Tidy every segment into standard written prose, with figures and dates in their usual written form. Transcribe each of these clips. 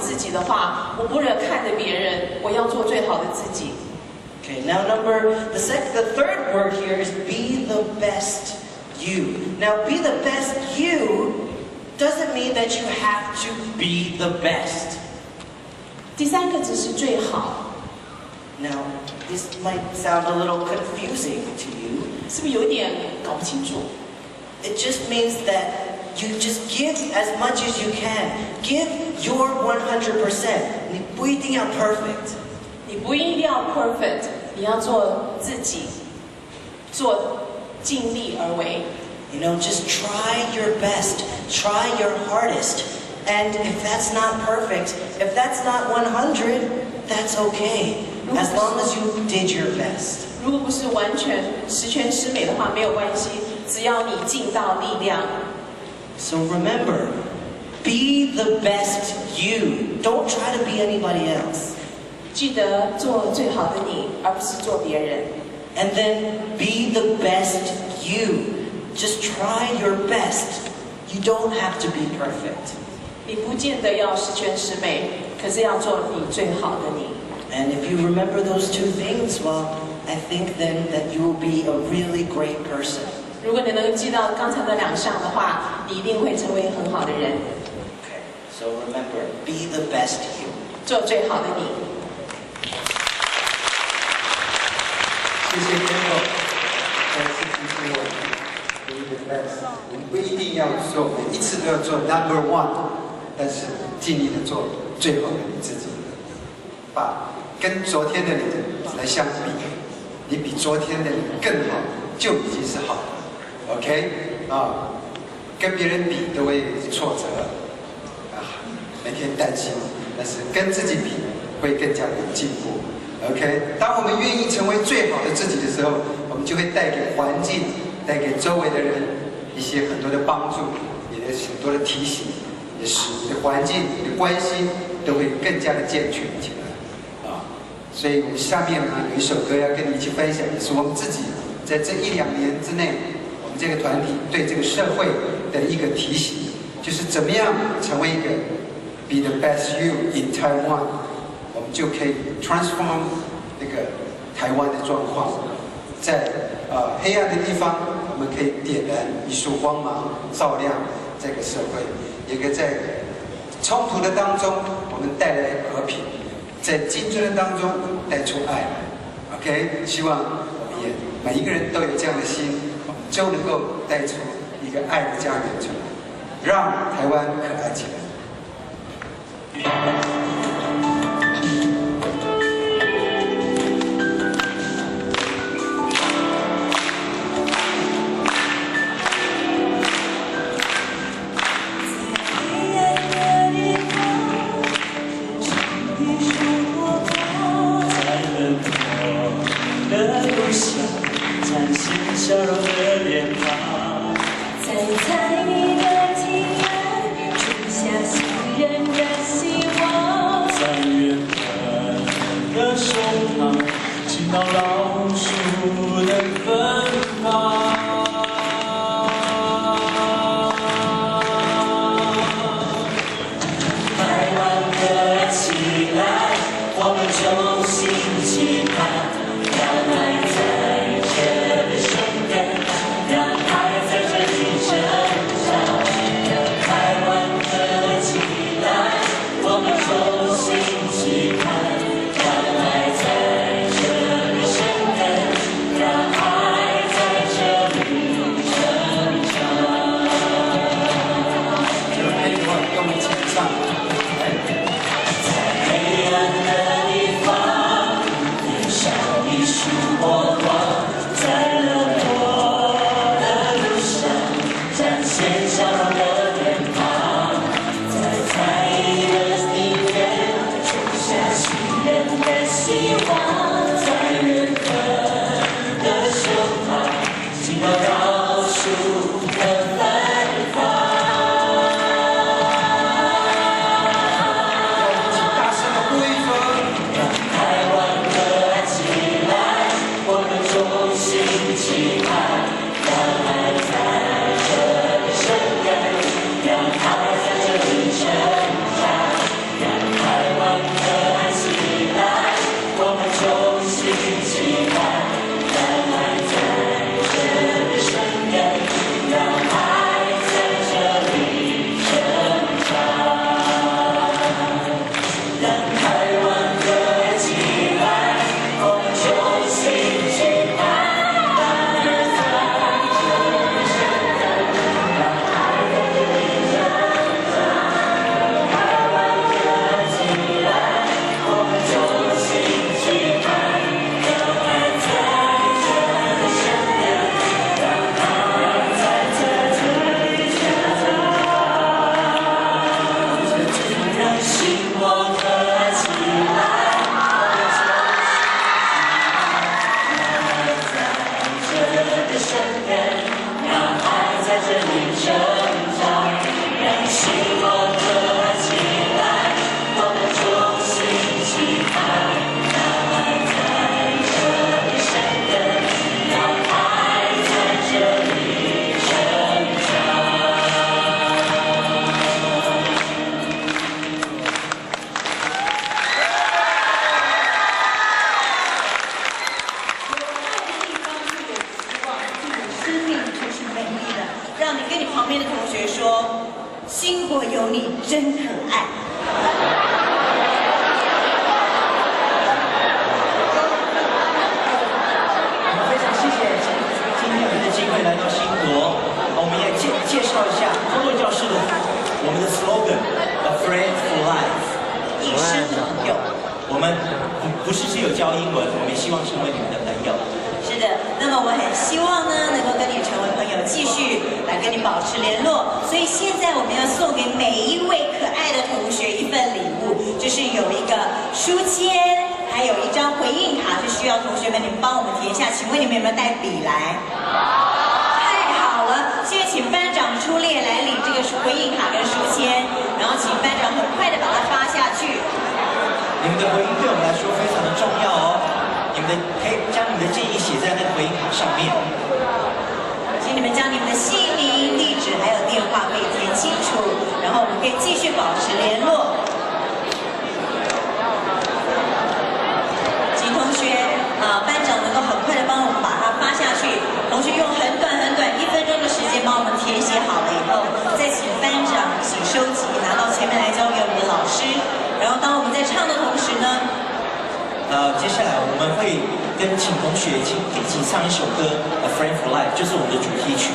自己的话，我不能看着别人，我要做最好的自己。Okay, now the third word here is be the best you. Now, be the best you doesn't mean that you have to be the best. 第三个字是最好。Now, this might sound a little confusing to you. 是不是有点搞不清楚？ It just means that you just give as much as you can. Give your 100%. 你不一定要 perfect. 你不一定要 perfect， 你要做自己，做尽力而为。You know, just try your best. Try your hardest. And if that's not perfect, if that's not 100, that's okay. As long as you did your best. 如果不是完全十全十美的话，没有关系，只要你尽到力量。So remember, be the best you. Don't try to be anybody else. 记得做最好的你，而不是做别人。And then be the best you. Just try your best. You don't have to be perfect. 你不见得要十全十美，可是要做你最好的你。And if you remember those two things, well, I think then that you will be a really great person. 如果你能记到刚才的两项的话，你一定会成为很好的人。Okay, so remember, be the best you. 做最好的你。谢谢天佑，再次提醒我们 be the best。我们不一定要做，每一次都要做 No.1， 但是尽力的做最好的你自己。把跟昨天的你来相比，你比昨天的你更好，就已经是好的。OK 啊，跟别人比都会挫折啊，每天担心，但是跟自己比会更加有进步。OK， 当我们愿意成为最好的自己的时候，我们就会带给环境、带给周围的人一些很多的帮助，也有很多的提醒，也使你的环境、你的关系都会更加的健全起来。所以我们下面呢有一首歌要跟你一起分享，也是我们自己在这1、2年之内，我们这个团体对这个社会的一个提醒，就是怎么样成为一个 be the best you in Taiwan， 我们就可以 transform 那个台湾的状况，在黑暗的地方，我们可以点燃一束光芒，照亮这个社会，也可以在冲突的当中，我们带来和平。在竞争的当中带出爱 ，OK， 希望我们也每一个人都有这样的心，我们就能够带出一个爱的家园出来，让台湾可爱起来。笑容的脸庞，在你的庭院种下新人的希望，在远方的胸膛，听到老鼠的奔跑。台湾的起来，我们衷心期盼，让爱在这里生根，让爱在这里成长。台湾的起来，我们衷心期盼，让爱在这里生有你真可爱。我们非常谢谢今天有这个机会来到新国，我们也介绍一下工作教室的我们的 slogan，A friend for life， 一生的朋友。我们不是只有教英文，我们也希望成为你们的朋友。是的，那么我很希望呢，能够跟你成为朋友，继续来跟你保持联络。所以现在我们要送给每一位可爱的同学一份礼物，就是有一个书签，还有一张回应卡，是需要同学们你们帮我们填下。请问你们有没有带笔来？太好了，现在请班长出列来领这个回应卡跟书签，然后请班长很快的把它发下去。你们的回应对我们来说非常的重要哦，可以将你们的建议写在那个回应卡上面。请你们将你们的姓名、地址还有电话可以填清楚，然后我们可以继续保持联络。请同学班长能够很快的帮我们把它发下去。同学用很短1分钟的时间帮我们填写好了以后，再请班长一起收集，拿到前面来交给我们的老师。然后当我们在唱的同时呢，接下来我们会请同学一起唱一首歌《A Friend for Life》，就是我们的主题曲。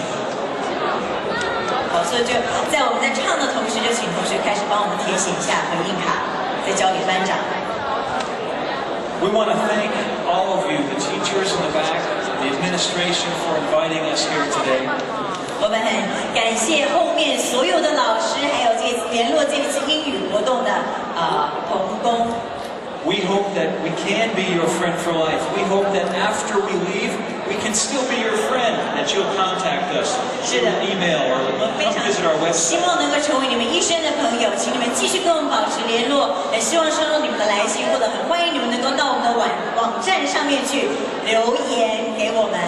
好，所以就在我们在唱的同时，就请同学开始帮我们填写一下回应卡，再交给班长。We want to thank all of you, the teachers in the back, the administration, for inviting us here today. 我们很感谢后面所有的老师，还有联络这次英语活动的同工。We hope that we can be your friend for life. We hope that after we leave, we can still be your friend, that you'll contact us through an email or come visit our 希 website. 望能够成为你们一生的朋友，请你们继续跟我们保持联络，也希望收到你们的来信，或者很欢迎你们能够到我们的网站上面去留言给我们。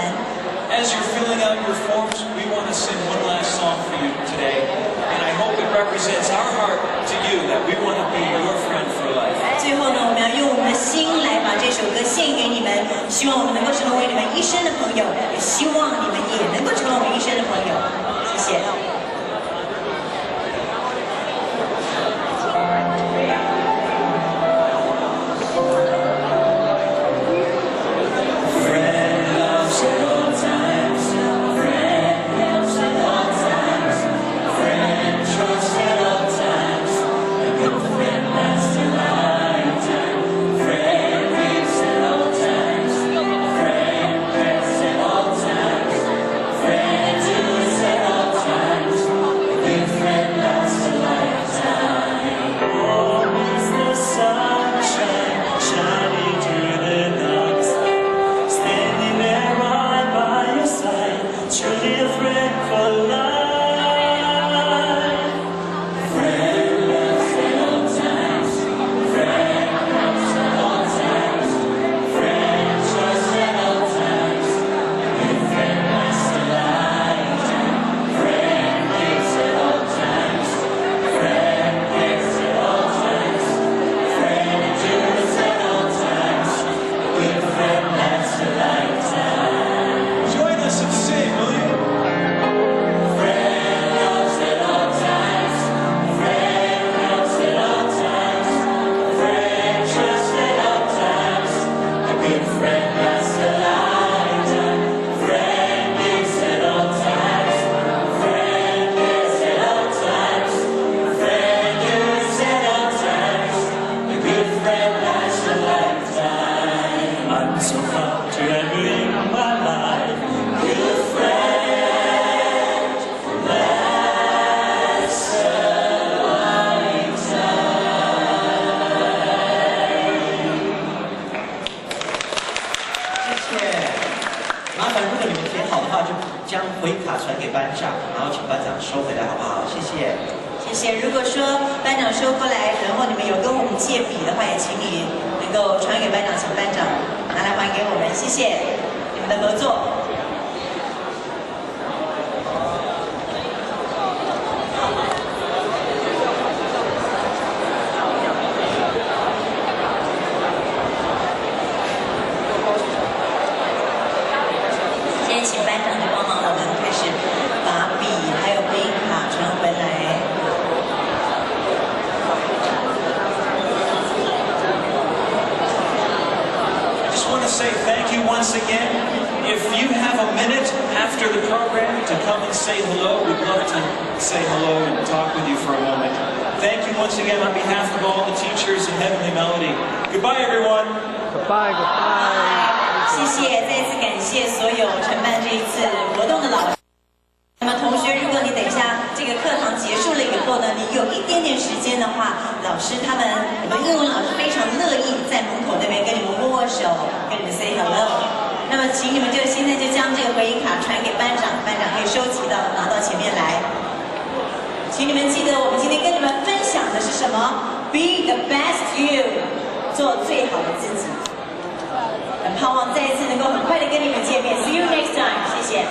As you're filling out your forms, we want to sing one last song for you today. And I hope it represents our heart to you, that we want to be your friend for life. 最后呢，我们要用我们的心来把这首歌献给你们，希望我们能够成为你们一生的朋友，也希望你们也能够成为我们一生的朋友。谢谢。将回应卡传给班长，然后请班长收回来，好不好？谢谢。谢谢。如果说班长收过来，然后你们有跟我们借笔的话，也请你能够传给班长，请班长拿来还给我们。谢谢你们的合作。先请班长来帮忙，我们开始把笔还有回应卡传回来。minute after the program to come and say hello. We'd love to say hello and talk with you for a moment. Thank you once again on behalf of all the teachers in Heavenly Melody. Goodbye, everyone. Goodbye, goodbye. 谢谢，再次感谢所有承办这一次活动的老师。那么同学，如果你等一下这个课堂结束了以后呢，你有一点点时间的话，老师他们我们英文老师非常乐意在门口那边跟你们握握手，跟你们 say hello。那么请你们就现在就将这个回应卡传给班长，班长可以收集到拿到前面来。请你们记得，我们今天跟你们分享的是什么 ？Be the best you， 做最好的自己。很盼望再一次能够很快的跟你们见面。See you next time， 谢谢。